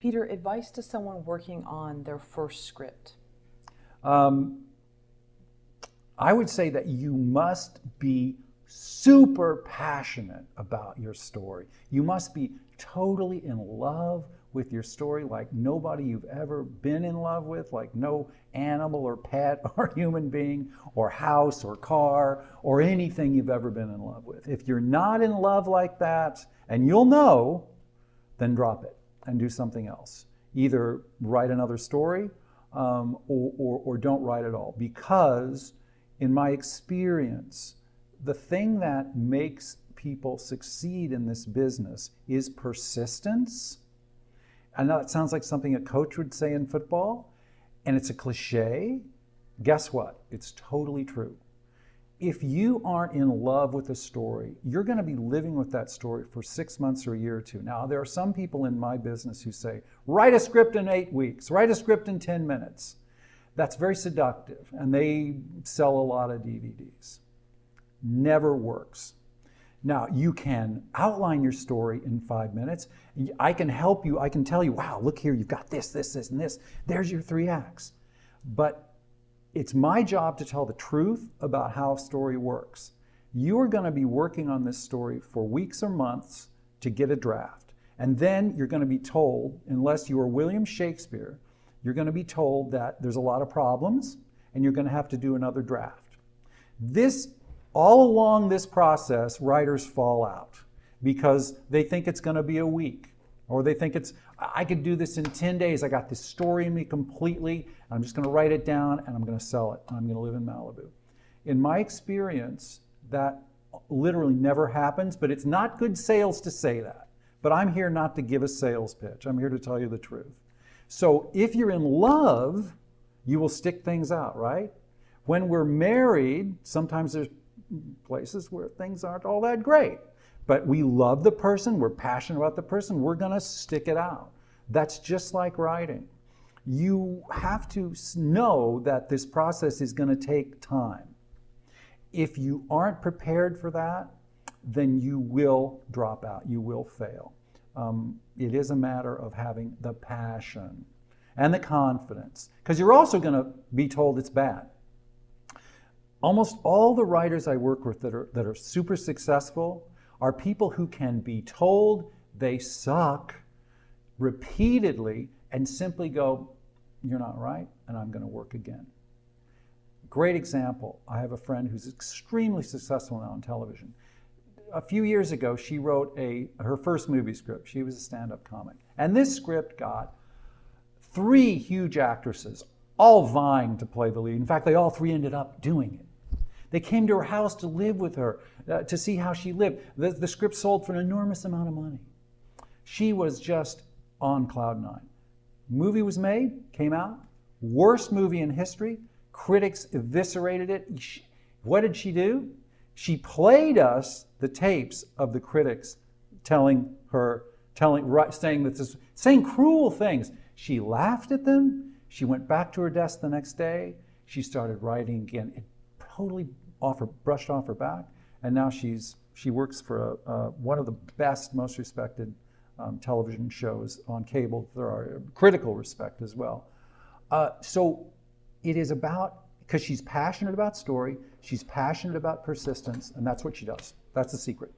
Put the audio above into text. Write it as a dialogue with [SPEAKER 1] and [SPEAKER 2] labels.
[SPEAKER 1] Peter, advice to someone working on their first script.
[SPEAKER 2] I would say that you must be super passionate about your story. You must be totally in love with your story like nobody you've ever been in love with, like no animal or pet or human being or house or car or anything you've ever been in love with. If you're not in love like that, and you'll know, then drop it and do something else. Either write another story or don't write at all. Because in my experience, the thing that makes people succeed in this business is persistence. I know it sounds like something a coach would say in football, and it's a cliche. Guess what? It's totally true. If you aren't in love with a story, you're going to be living with that story for 6 months or a year or two. Now, there are some people in my business who say, write a script in 8 weeks, write a script in 10 minutes. That's very seductive, and they sell a lot of DVDs. Never works. Now, you can outline your story in 5 minutes. I can help you. I can tell you, wow, look here, you've got this, this, this, and this. There's your 3 acts. But it's my job to tell the truth about how a story works. You are going to be working on this story for weeks or months to get a draft. And then you're going to be told, unless you are William Shakespeare, you're going to be told that there's a lot of problems and you're going to have to do another draft. All along this process, writers fall out because they think it's going to be a week, or they think I could do this in 10 days. I got this story in me completely. I'm just going to write it down and I'm going to sell it. And I'm going to live in Malibu. In my experience, that literally never happens, but it's not good sales to say that. But I'm here not to give a sales pitch. I'm here to tell you the truth. So if you're in love, you will stick things out, right? When we're married, sometimes there's places where things aren't all that great. But we love the person, we're passionate about the person, we're going to stick it out. That's just like writing. You have to know that this process is going to take time. If you aren't prepared for that, then you will drop out, you will fail. It is a matter of having the passion and the confidence, because you're also going to be told it's bad. Almost all the writers I work with that are super successful are people who can be told they suck repeatedly and simply go, you're not right, and I'm going to work again. Great example. I have a friend who's extremely successful now on television. A few years ago, she wrote her first movie script. She was a stand-up comic. And this script got 3 huge actresses, all vying to play the lead. In fact, they all 3 ended up doing it. They came to her house to live with her, to see how she lived. The script sold for an enormous amount of money. She was just on cloud 9. Movie was made, came out, worst movie in history. Critics eviscerated it. What did she do? She played us the tapes of the critics saying cruel things. She laughed at them. She went back to her desk the next day. She started writing again. It totally brushed off her back, and now she works for one of the best, most respected television shows on cable. There are critical respect as well. So it is about, because she's passionate about story, she's passionate about persistence, and that's what she does. That's the secret.